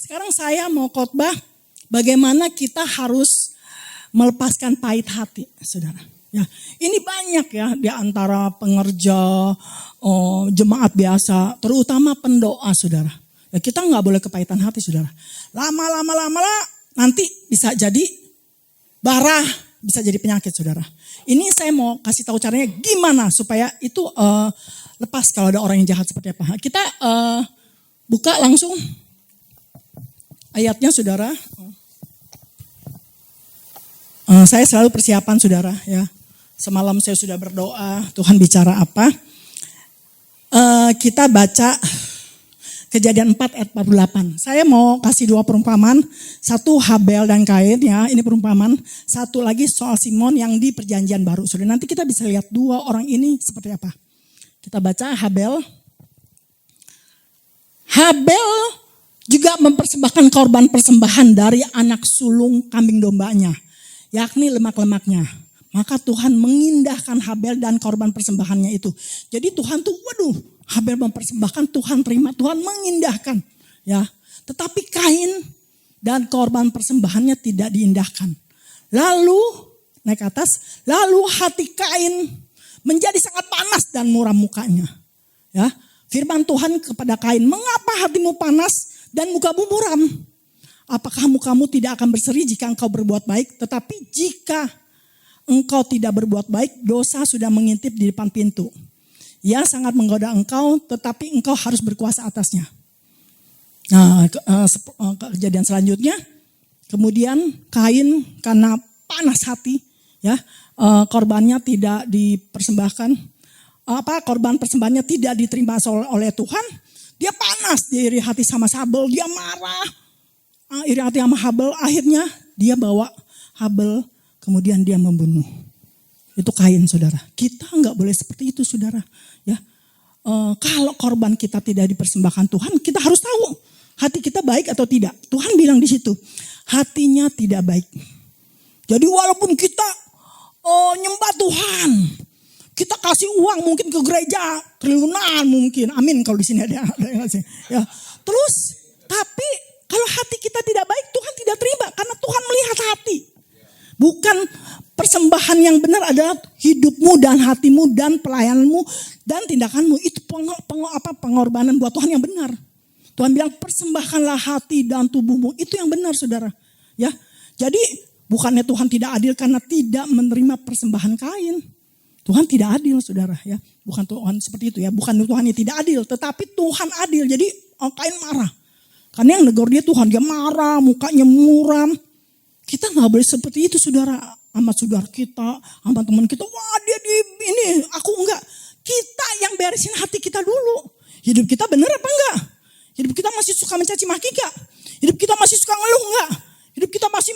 Sekarang saya mau khotbah bagaimana kita harus melepaskan pahit hati, saudara. Ya, ini banyak ya di antara pengerja, jemaat biasa, terutama pendoa, saudara. Ya, kita nggak boleh kepahitan hati, saudara. Lama-lama nanti bisa jadi bara, bisa jadi penyakit, saudara. Ini saya mau kasih tahu caranya gimana supaya itu lepas kalau ada orang yang jahat seperti apa. Kita buka langsung ayatnya, saudara. Saya selalu persiapan, saudara, ya. Semalam saya sudah berdoa, Tuhan bicara apa. Kita baca Kejadian 4 ayat 48. Saya mau kasih 2 perumpamaan. Satu Habel dan Kain, ya, ini perumpamaan. Satu lagi soal Simon yang di perjanjian baru. Saudara, nanti kita bisa lihat 2 orang ini seperti apa. Kita baca Habel. Habel juga mempersembahkan korban persembahan dari anak sulung kambing dombanya, yakni lemak-lemaknya. Maka Tuhan mengindahkan Habel dan korban persembahannya itu. Jadi Tuhan tuh, waduh, Habel mempersembahkan, Tuhan terima, Tuhan mengindahkan. Ya, tetapi Kain dan korban persembahannya tidak diindahkan. Lalu, naik ke atas, lalu hati Kain menjadi sangat panas dan muram mukanya. Ya, firman Tuhan kepada Kain, mengapa hatimu panas dan mukamu muram? Apakah mukamu tidak akan berseri jika engkau berbuat baik? Tetapi jika engkau tidak berbuat baik, dosa sudah mengintip di depan pintu. Ia sangat menggoda engkau, tetapi engkau harus berkuasa atasnya. Nah, kejadian selanjutnya, kemudian Kain karena panas hati, ya, korbannya tidak dipersembahkan, korban persembahannya tidak diterima oleh Tuhan. Dia panas, dia iri hati sama Habel, dia marah, iri hati sama Habel. Akhirnya dia bawa Habel, kemudian dia membunuh. Itu Kain, saudara. Kita nggak boleh seperti itu, saudara. Ya, kalau korban kita tidak dipersembahkan Tuhan, kita harus tahu hati kita baik atau tidak. Tuhan bilang di situ, hatinya tidak baik. Jadi walaupun kita nyembah Tuhan, kita kasih uang mungkin ke gereja triliunan mungkin, amin kalau di sini ada yang ngasih. Ya, terus tapi kalau hati kita tidak baik, Tuhan tidak terima karena Tuhan melihat hati. Bukan persembahan yang benar adalah hidupmu dan hatimu dan pelayananmu dan tindakanmu. Itu pengorbanan buat Tuhan yang benar. Tuhan bilang persembahkanlah hati dan tubuhmu. Itu yang benar, saudara. Ya, jadi bukannya Tuhan tidak adil karena tidak menerima persembahan Kain. Tuhan tidak adil, saudara. Ya, bukan Tuhan seperti itu ya. Bukan Tuhan yang tidak adil, tetapi Tuhan adil. Jadi Kain marah. Karena yang negor dia Tuhan, dia marah, mukanya muram. Kita nggak boleh seperti itu, saudara. Sama saudara kita, sama teman kita. Wah, dia di ini, aku enggak. Kita yang beresin hati kita dulu. Hidup kita benar apa enggak? Hidup kita masih suka mencaci maki enggak? Hidup kita masih suka ngeluh enggak? Hidup kita masih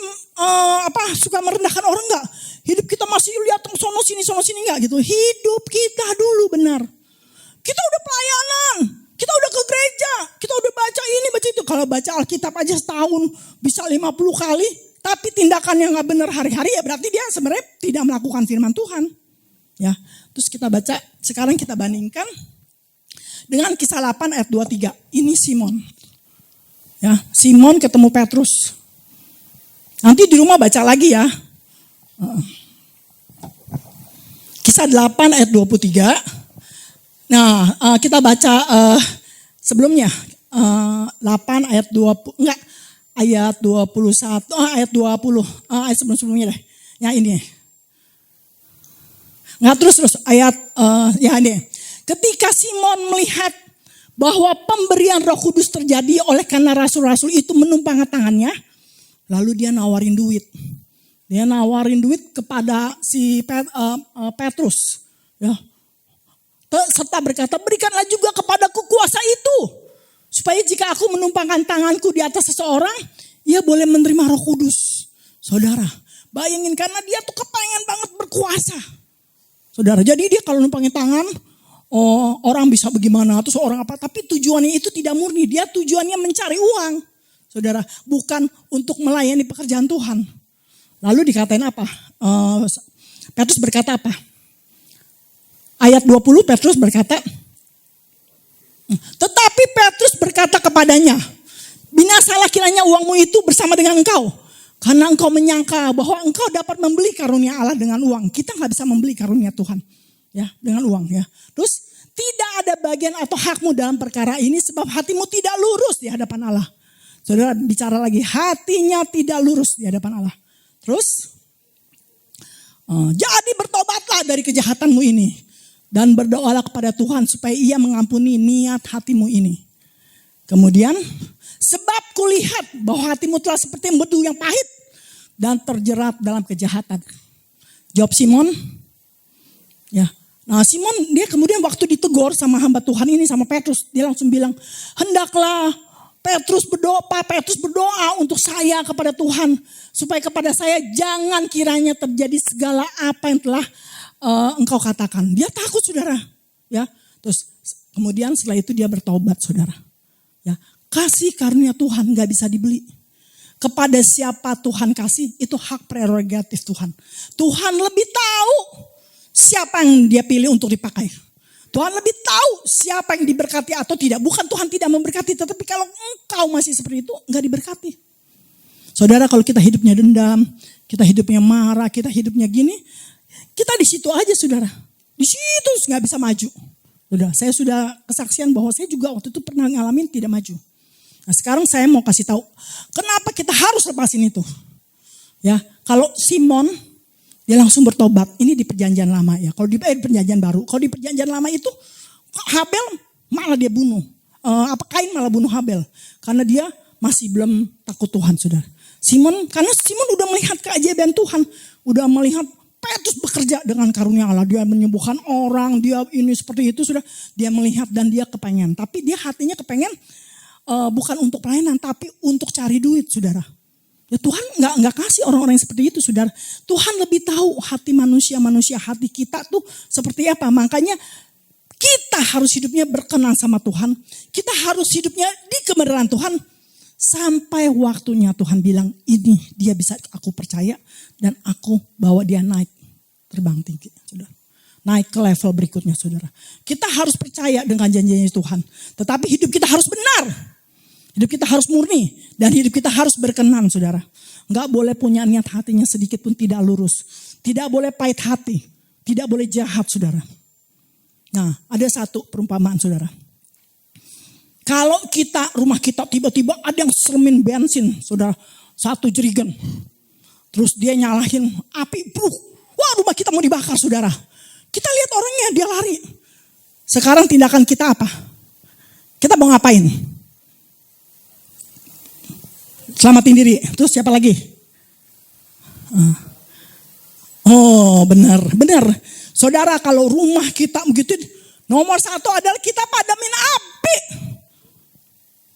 suka merendahkan orang enggak? Hidup kita masih lihat sono sini enggak gitu. Hidup kita dulu benar. Kita udah pelayanan. Kita udah ke gereja, kita udah baca ini, baca itu. Kalau baca Alkitab aja setahun bisa 50 kali. Tapi tindakan yang gak benar hari-hari ya berarti dia sebenarnya tidak melakukan firman Tuhan. Ya, terus kita baca, sekarang kita bandingkan dengan Kisah 8 ayat 23. Ini Simon. Ya, Simon ketemu Petrus. Nanti di rumah baca lagi ya. Kisah 8 ayat 23. Nah, kita baca sebelumnya 8 ayat 20, enggak. Ayat 21, ayat 20, ayat sebelum-sebelumnya deh. Yang ini. Nggak terus ayat, ya ini. Ketika Simon melihat bahwa pemberian Roh Kudus terjadi oleh karena rasul-rasul itu menumpang tangannya. Lalu dia nawarin duit. Dia nawarin duit kepada si Petrus. Ya. Serta berkata, berikanlah juga kepadaku kuasa itu. Supaya jika aku menumpangkan tanganku di atas seseorang, ia boleh menerima Roh Kudus. Saudara, bayangin karena dia tuh kepengen banget berkuasa. Saudara, jadi dia kalau numpangin tangan, orang bisa bagaimana, terus orang apa. Tapi tujuannya itu tidak murni, dia tujuannya mencari uang. Saudara, bukan untuk melayani pekerjaan Tuhan. Lalu dikatain apa? Petrus berkata apa? Ayat 20 Petrus berkata, tetapi Petrus berkata kepadanya, Binasalah kiranya uangmu itu bersama dengan engkau. Karena engkau menyangka bahwa engkau dapat membeli karunia Allah dengan uang. Kita gak bisa membeli karunia Tuhan ya dengan uang ya. Terus tidak ada bagian atau hakmu dalam perkara ini sebab hatimu tidak lurus di hadapan Allah. Saudara bicara lagi, hatinya tidak lurus di hadapan Allah. Terus, jadi bertobatlah dari kejahatanmu ini. Dan berdoalah kepada Tuhan supaya ia mengampuni niat hatimu ini. Kemudian, sebab kulihat bahwa hatimu telah seperti empedu yang pahit dan terjerat dalam kejahatan. Jawab Simon, ya. Nah Simon dia kemudian waktu ditegur sama hamba Tuhan ini sama Petrus, dia langsung bilang, hendaklah Petrus berdoa untuk saya kepada Tuhan supaya kepada saya jangan kiranya terjadi segala apa yang telah engkau katakan. Dia takut saudara, ya. Terus kemudian setelah itu dia bertobat saudara. Ya, kasih karunia Tuhan nggak bisa dibeli. Kepada siapa Tuhan kasih itu hak prerogatif Tuhan. Tuhan lebih tahu siapa yang dia pilih untuk dipakai. Tuhan lebih tahu siapa yang diberkati atau tidak. Bukan Tuhan tidak memberkati, tetapi kalau engkau masih seperti itu nggak diberkati. Saudara, kalau kita hidupnya dendam, kita hidupnya marah, kita hidupnya gini, kita di situ aja saudara. Di situ nggak bisa maju. Saya sudah kesaksian bahwa saya juga waktu itu pernah ngalamin tidak maju. Nah sekarang saya mau kasih tahu kenapa kita harus lepasin itu. Ya, kalau Simon dia langsung bertobat. Ini di perjanjian lama ya. Kalau di perjanjian baru, kalau di perjanjian lama itu Habel malah dia bunuh. Kain malah bunuh Habel karena dia masih belum takut Tuhan saudara. Karena Simon udah melihat keajaiban Tuhan, udah melihat Petrus bekerja dengan karunia Allah. Dia menyembuhkan orang, dia ini seperti itu sudah. Dia melihat dan dia kepengen. Tapi dia hatinya kepengen bukan untuk pelayanan, tapi untuk cari duit saudara. Ya Tuhan nggak kasih orang-orang yang seperti itu saudara. Tuhan lebih tahu hati manusia, hati kita tuh seperti apa. Makanya kita harus hidupnya berkenan sama Tuhan. Kita harus hidupnya di kebenaran Tuhan. Sampai waktunya Tuhan bilang ini dia bisa aku percaya. Dan aku bawa dia naik terbang tinggi saudara. Naik ke level berikutnya saudara. Kita harus percaya dengan janjinya Tuhan. Tetapi hidup kita harus benar. Hidup kita harus murni dan hidup kita harus berkenan saudara. Enggak boleh punya niat hatinya sedikit pun tidak lurus. Tidak boleh pahit hati. Tidak boleh jahat saudara. Nah ada satu perumpamaan saudara. Kalau rumah kita tiba-tiba ada yang seremin bensin saudara. 1 jerigen. Terus dia nyalahin api. Wah rumah kita mau dibakar saudara. Kita lihat orangnya dia lari. Sekarang tindakan kita apa? Kita mau ngapain? Selamatin diri. Terus siapa lagi? Oh benar. Saudara kalau rumah kita begitu, nomor 1 adalah kita padamin api.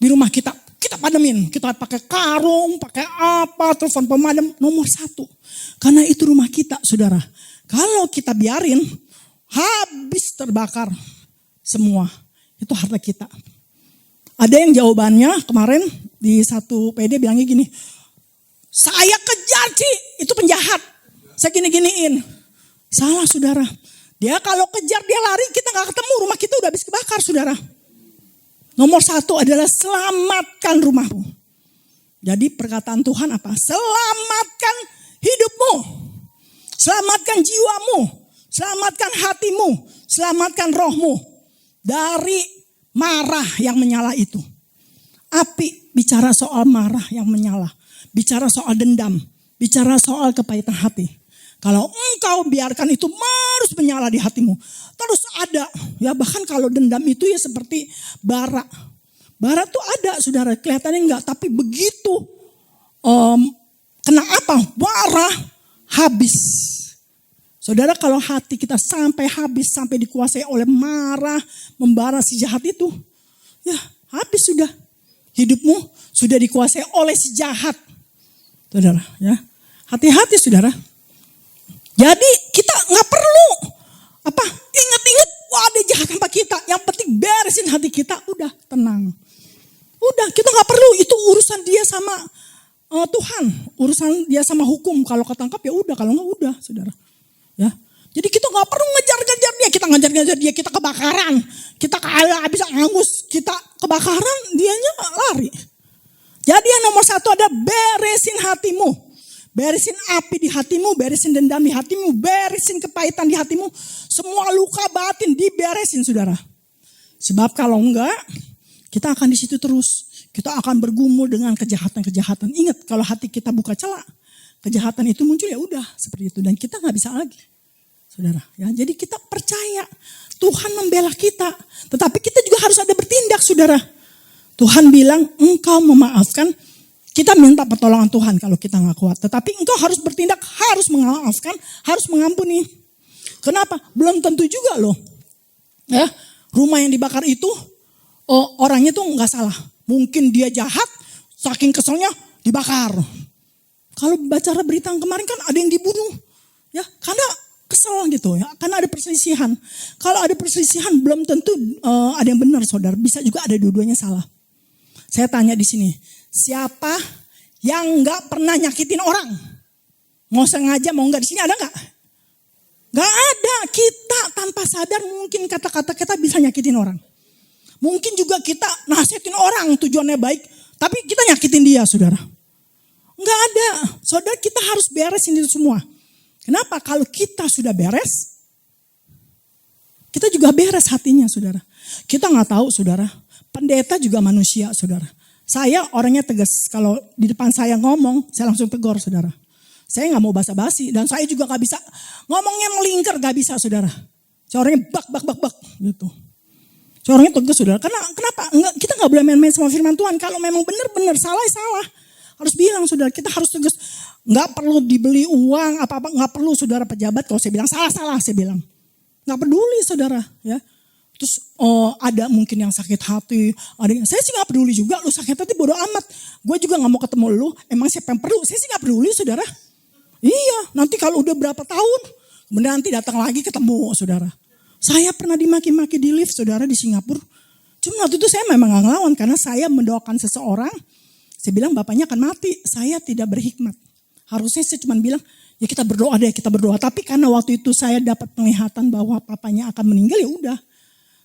Di rumah kita padamin. Kita pakai karung, pakai apa, telepon pemadam. Nomor 1. Karena itu rumah kita saudara. Kalau kita biarin, habis terbakar semua. Itu harta kita. Ada yang jawabannya kemarin di satu PD bilangnya gini. Saya kejar itu penjahat. Saya gini-giniin. Salah saudara. Dia kalau kejar dia lari kita gak ketemu. Rumah kita udah habis kebakar saudara. Nomor 1 adalah selamatkan rumahmu. Jadi perkataan Tuhan apa? Selamatkan hidupmu. Selamatkan jiwamu. Selamatkan hatimu. Selamatkan rohmu. Dari marah yang menyala itu. Api bicara soal marah yang menyala. Bicara soal dendam. Bicara soal kepahitan hati. Kalau engkau biarkan itu terus menyala di hatimu. Terus ada. Ya bahkan kalau dendam itu ya seperti bara. Bara tuh ada saudara. Kelihatannya enggak. Tapi begitu. Kena apa? Bara habis. Saudara kalau hati kita sampai habis, sampai dikuasai oleh marah, membara si jahat itu. Ya habis sudah. Hidupmu sudah dikuasai oleh si jahat. Saudara ya. Hati-hati saudara. Jadi kita gak perlu ingat-ingat wah ada jahat sama kita. Yang penting beresin hati kita. Udah tenang. Udah kita gak perlu. Itu urusan dia sama Tuhan. Urusan dia sama hukum. Kalau ketangkap ya udah. Kalau gak udah saudara. Ya, jadi kita nggak perlu ngejar-ngejar dia, kita ngejar-ngejar dia, kita kebakaran, kita habis angus, kita kebakaran, dianya lari. Jadi yang nomor satu ada beresin hatimu. Beresin api di hatimu, beresin dendam di hatimu, beresin kepahitan di hatimu. Semua luka batin diberesin saudara. Sebab kalau enggak, kita akan di situ terus. Kita akan bergumul dengan kejahatan-kejahatan. Ingat kalau hati kita buka celah, kejahatan itu muncul ya udah seperti itu. Dan kita gak bisa lagi. Saudara, ya. Jadi kita percaya Tuhan membela kita. Tetapi kita juga harus ada bertindak saudara. Tuhan bilang engkau memaafkan. Kita minta pertolongan Tuhan kalau kita gak kuat. Tetapi engkau harus bertindak, harus memaafkan, harus mengampuni. Kenapa? Belum tentu juga loh. Ya, rumah yang dibakar itu orangnya tuh gak salah. Mungkin dia jahat, saking keselnya dibakar. Kalau baca berita yang kemarin kan ada yang dibunuh. Ya, karena kesel gitu ya, karena ada perselisihan. Kalau ada perselisihan belum tentu ada yang benar saudara. Bisa juga ada dua-duanya salah. Saya tanya di sini, siapa yang nggak pernah nyakitin orang? Mau sengaja mau nggak di sini ada nggak? Nggak ada. Kita tanpa sadar mungkin kata-kata kita bisa nyakitin orang. Mungkin juga kita nasihatin orang tujuannya baik, tapi kita nyakitin dia saudara. Nggak ada. Saudara kita harus beresin itu semua. Kenapa? Kalau kita sudah beres, kita juga beres hatinya saudara. Kita nggak tahu saudara. Pendeta juga manusia saudara. Saya orangnya tegas. Kalau di depan saya ngomong, saya langsung tegur saudara. Saya nggak mau basa-basi dan saya juga nggak bisa ngomongnya melingkar, nggak bisa saudara. Saya orangnya bak gitu. Saya orangnya tegas saudara. Karena kenapa? Kita nggak boleh main-main sama firman Tuhan. Kalau memang benar-benar salah. Harus bilang saudara, kita harus tegas. Nggak perlu dibeli uang apa-apa, nggak perlu saudara pejabat. Kalau saya bilang salah saya bilang. Nggak peduli saudara ya. Terus ada mungkin yang sakit hati. Saya sih gak peduli juga, lu sakit hati bodo amat. Gue juga gak mau ketemu lu, emang siapa yang perlu? Saya sih gak peduli saudara. Iya, nanti kalau udah berapa tahun, kemudian nanti datang lagi ketemu saudara. Saya pernah dimaki-maki di lift saudara di Singapura. Cuma waktu itu saya memang gak ngelawan karena saya mendoakan seseorang. Saya bilang bapaknya akan mati, saya tidak berhikmat. Harusnya saya cuma bilang, ya kita berdoa deh, kita berdoa. Tapi karena waktu itu saya dapat penglihatan bahwa papanya akan meninggal ya udah.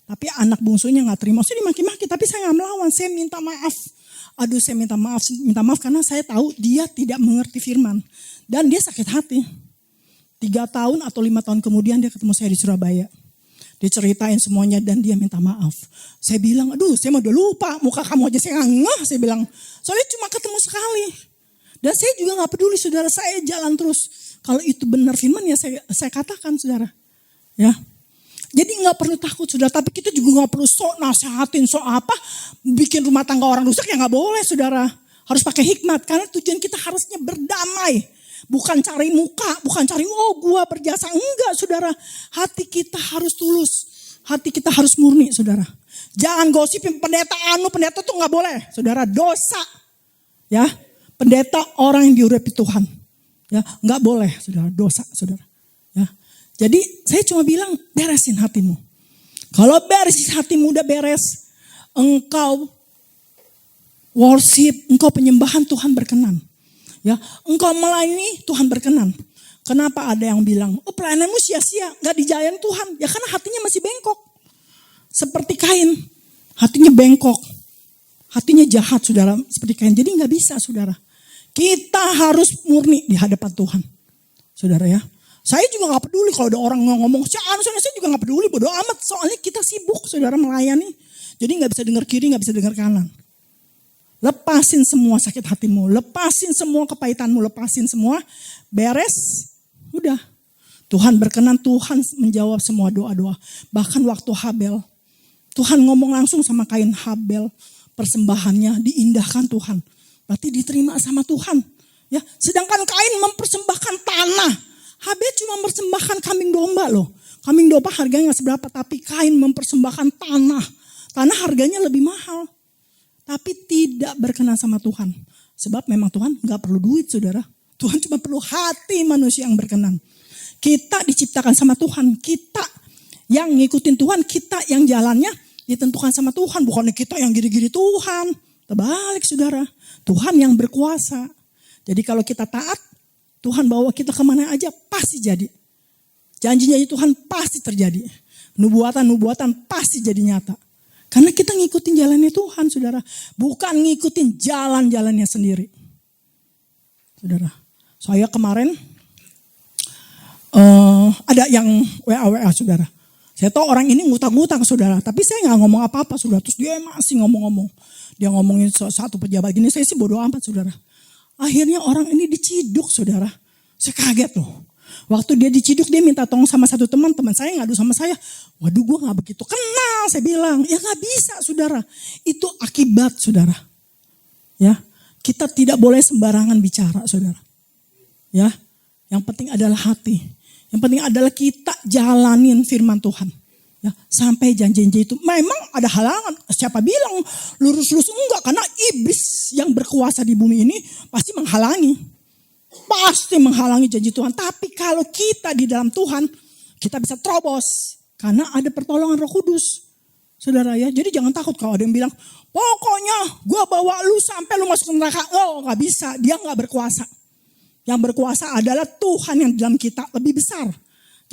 Tapi anak bungsunya gak terima. Saya dimaki-maki tapi saya gak melawan. Saya minta maaf. Saya minta maaf karena saya tahu dia tidak mengerti firman. Dan dia sakit hati. 3 tahun atau 5 tahun kemudian dia ketemu saya di Surabaya. Dia ceritain semuanya dan dia minta maaf. Saya bilang, saya udah lupa. Muka kamu aja saya gak ngeh. Saya bilang, soalnya cuma ketemu sekali. Dan saya juga gak peduli saudara, saya jalan terus. Kalau itu benar firman ya saya katakan saudara. Ya. Jadi gak perlu takut saudara, tapi kita juga gak perlu sok nasihatin, sok apa. Bikin rumah tangga orang rusak ya gak boleh saudara. Harus pakai hikmat, karena tujuan kita harusnya berdamai. Bukan cari muka, bukan cari gua berjasa. Enggak saudara, hati kita harus tulus. Hati kita harus murni saudara. Jangan gosipin pendeta pendeta tuh gak boleh. Saudara dosa. Ya, pendeta orang yang diurapi Tuhan. Ya, gak boleh saudara, dosa saudara. Ya. Jadi saya cuma bilang beresin hatimu. Kalau beresin hatimu udah beres, engkau worship, engkau penyembahan Tuhan berkenan. Ya, engkau melayani Tuhan berkenan. Kenapa ada yang bilang, pelayananmu sia-sia, gak dijayain Tuhan? Ya karena hatinya masih bengkok. Seperti Kain, hatinya bengkok. Hatinya jahat saudara, seperti Kain. Jadi gak bisa saudara. Kita harus murni di hadapan Tuhan. Saudara ya. Saya juga gak peduli kalau ada orang ngomong, saya juga gak peduli, bodo amat. Soalnya kita sibuk saudara melayani. Jadi gak bisa dengar kiri, gak bisa dengar kanan. Lepasin semua sakit hatimu, lepasin semua kepahitanmu, lepasin semua. Beres, udah. Tuhan berkenan, Tuhan menjawab semua doa-doa. Bahkan waktu Habel, Tuhan ngomong langsung sama Kain, Habel persembahannya diindahkan Tuhan. Berarti diterima sama Tuhan. Ya, sedangkan Kain mempersembahkan tanah. Habel cuma mempersembahkan kambing domba loh. Kambing domba harganya gak seberapa, tapi Kain mempersembahkan tanah. Tanah harganya lebih mahal. Tapi tidak berkenan sama Tuhan. Sebab memang Tuhan gak perlu duit saudara. Tuhan cuma perlu hati manusia yang berkenan. Kita diciptakan sama Tuhan. Kita yang ngikutin Tuhan, kita yang jalannya ditentukan sama Tuhan. Bukannya kita yang gini-gini Tuhan. Terbalik saudara. Tuhan yang berkuasa. Jadi kalau kita taat, Tuhan bawa kita kemana aja pasti jadi. Janji-janji Tuhan pasti terjadi. Nubuatan pasti jadi nyata. Karena kita ngikutin jalannya Tuhan, saudara. Bukan ngikutin jalan-jalannya sendiri. Saudara, saya kemarin ada yang WA, saudara. Saya tahu orang ini ngutang-ngutang, saudara. Tapi saya gak ngomong apa-apa, saudara. Terus dia masih ngomong-ngomong. Dia ngomongin satu pejabat gini, saya sih bodo amat, saudara. Akhirnya orang ini diciduk, saudara. Saya kaget loh. Waktu dia diciduk, dia minta tolong sama satu teman saya ngadu sama saya. Waduh, gue gak begitu kenal, saya bilang. Ya gak bisa, saudara. Itu akibat, saudara. Ya, kita tidak boleh sembarangan bicara, saudara. Ya, yang penting adalah hati. Yang penting adalah kita jalanin firman Tuhan. Ya, sampai janji-janji itu. Memang ada halangan. Siapa bilang lurus-lurus? Enggak, karena iblis yang berkuasa di bumi ini pasti menghalangi. Pasti menghalangi janji Tuhan. Tapi kalau kita di dalam Tuhan, kita bisa terobos. Karena ada pertolongan Roh Kudus. Saudara ya, jadi jangan takut kalau ada yang bilang, pokoknya gue bawa lu sampai lu masuk neraka. Oh, gak bisa, dia gak berkuasa. Yang berkuasa adalah Tuhan yang dalam kita lebih besar.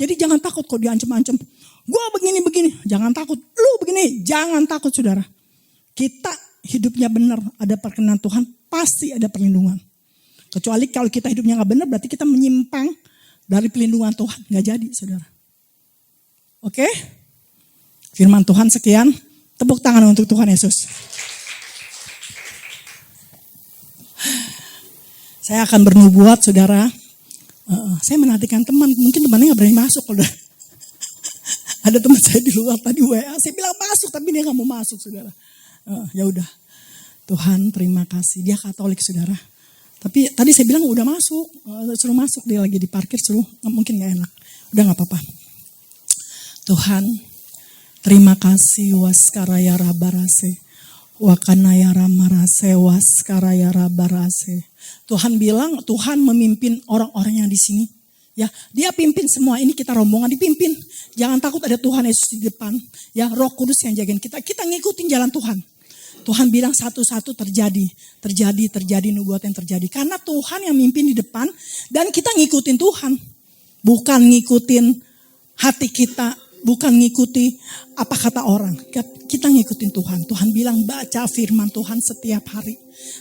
Jadi jangan takut kalau diancam-ancam. Gue begini-begini, jangan takut. Lu begini, jangan takut, saudara. Kita hidupnya benar, ada perkenan Tuhan, pasti ada perlindungan. Kecuali kalau kita hidupnya gak benar, berarti kita menyimpang dari pelindungan Tuhan. Gak jadi, saudara. Oke? Firman Tuhan sekian. Tepuk tangan untuk Tuhan Yesus. Saya akan bernubuat, saudara. Saya menantikan teman. Mungkin temannya gak berani masuk. Ada teman saya di luar tadi WA. Saya bilang masuk, tapi dia gak mau masuk, saudara. Ya udah. Tuhan terima kasih. Dia Katolik, saudara. Tapi tadi saya bilang udah masuk, suruh masuk, dia lagi di parkir, suruh, mungkin gak enak. Udah gak apa-apa. Tuhan, terima kasih waskaraya rabarase, wakanaya ramarase, waskaraya rabarase. Tuhan bilang, Tuhan memimpin orang-orang yang di sini. Ya, dia pimpin semua ini, kita rombongan dipimpin. Jangan takut, ada Tuhan Yesus di depan. Ya, Roh Kudus yang jagain kita. Kita ngikutin jalan Tuhan. Tuhan bilang satu-satu terjadi nubuat yang terjadi. Karena Tuhan yang mimpin di depan dan kita ngikutin Tuhan. Bukan ngikutin hati kita, bukan ngikuti apa kata orang. Kita ngikutin Tuhan. Tuhan bilang baca firman Tuhan setiap hari.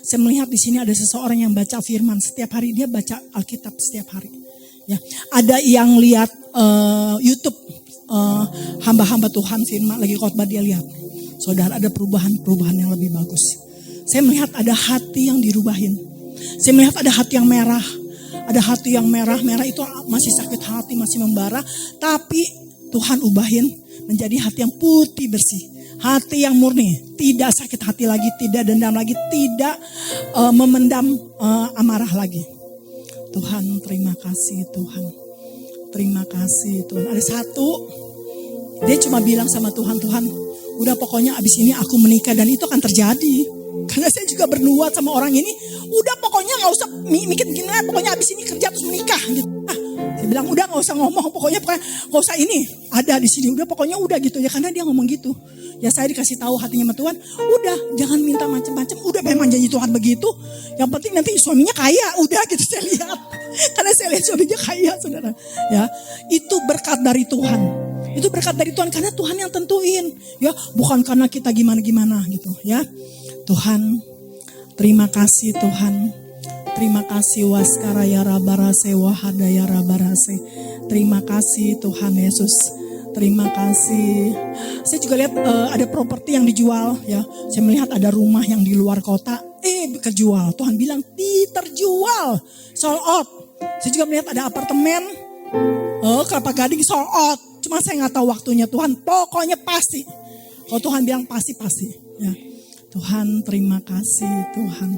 Saya melihat di sini ada seseorang yang baca firman setiap hari. Dia baca Alkitab setiap hari. Ya, ada yang lihat YouTube hamba-hamba Tuhan firman lagi khotbah, dia lihat. Saudara, ada perubahan-perubahan yang lebih bagus. Saya melihat ada hati yang dirubahin. Saya melihat ada hati yang merah. Ada hati yang merah itu masih sakit hati, masih membara. Tapi Tuhan ubahin menjadi hati yang putih bersih. Hati yang murni. Tidak sakit hati lagi, tidak dendam lagi, tidak memendam amarah lagi. Tuhan terima kasih Tuhan. Terima kasih Tuhan. Ada satu, dia cuma bilang sama Tuhan, Tuhan, udah pokoknya abis ini aku menikah, dan itu akan terjadi. Karena saya juga bernubuat sama orang ini, udah pokoknya gak usah mikir gimana, pokoknya abis ini kerja terus menikah gitu. Saya bilang udah gak usah ngomong, pokoknya gak usah ini, ada di sini, udah pokoknya udah gitu ya. Karena dia ngomong gitu. Ya saya dikasih tahu hatinya sama Tuhan, udah jangan minta macam-macam, udah memang janji Tuhan begitu. Yang penting nanti suaminya kaya, udah gitu saya lihat. Karena saya lihat suaminya kaya, saudara. Ya, itu berkat dari Tuhan. Itu berkat dari Tuhan karena Tuhan yang tentuin, ya, bukan karena kita gimana-gimana gitu, ya. Tuhan, terima kasih Tuhan. Terima kasih waskaraya rabarase wahadaya rabarase. Terima kasih Tuhan Yesus. Terima kasih. Saya juga lihat ada properti yang dijual, ya. Saya melihat ada rumah yang di luar kota, kejual. Tuhan bilang terjual, sold out. Saya juga melihat ada apartemen, Kelapa Gading sold out. Cuma saya gak tahu waktunya Tuhan. Pokoknya pasti. Kalau Tuhan bilang pasti. Ya. Tuhan terima kasih Tuhan.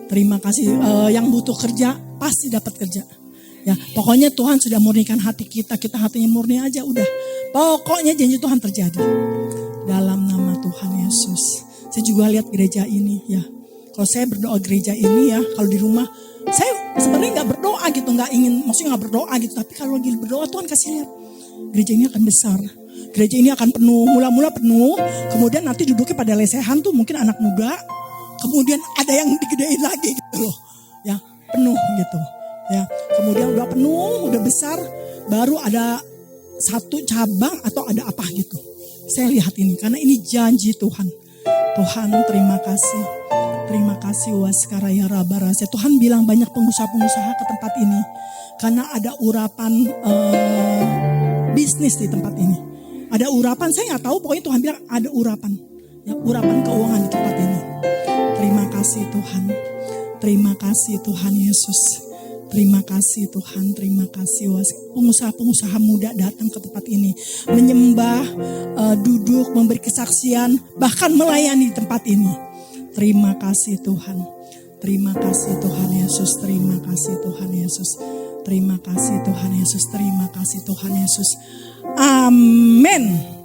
Terima kasih. Yang butuh kerja pasti dapat kerja. Ya, pokoknya Tuhan sudah murnikan hati kita. Kita hatinya murni aja udah. Pokoknya janji Tuhan terjadi. Dalam nama Tuhan Yesus. Saya juga lihat gereja ini ya. Kalau saya berdoa gereja ini ya. Kalau di rumah. Saya sebenarnya gak berdoa gitu. Maksudnya gak berdoa gitu. Tapi kalau lagi berdoa Tuhan kasih lihat. Gereja ini akan besar. Gereja ini akan penuh. Mula-mula penuh. Kemudian nanti duduknya pada lesehan tuh mungkin anak muda. Kemudian ada yang digedein lagi gitu loh. Ya, penuh gitu. Ya, kemudian udah penuh, udah besar. Baru ada satu cabang atau ada apa gitu. Saya lihat ini karena ini janji Tuhan. Tuhan terima kasih. Terima kasih waskaraya rabarase. Tuhan bilang banyak pengusaha-pengusaha ke tempat ini. Karena ada urapan bisnis di tempat ini. Ada urapan, saya nggak tahu, pokoknya Tuhan bilang ada urapan. Ya, urapan keuangan di tempat ini. Terima kasih Tuhan. Terima kasih Tuhan Yesus. Terima kasih Tuhan, terima kasih. Pengusaha-pengusaha muda datang ke tempat ini. Menyembah, duduk, memberi kesaksian, bahkan melayani tempat ini. Terima kasih Tuhan. Terima kasih Tuhan Yesus. Terima kasih Tuhan Yesus. Terima kasih Tuhan Yesus. Terima kasih Tuhan Yesus. Amin.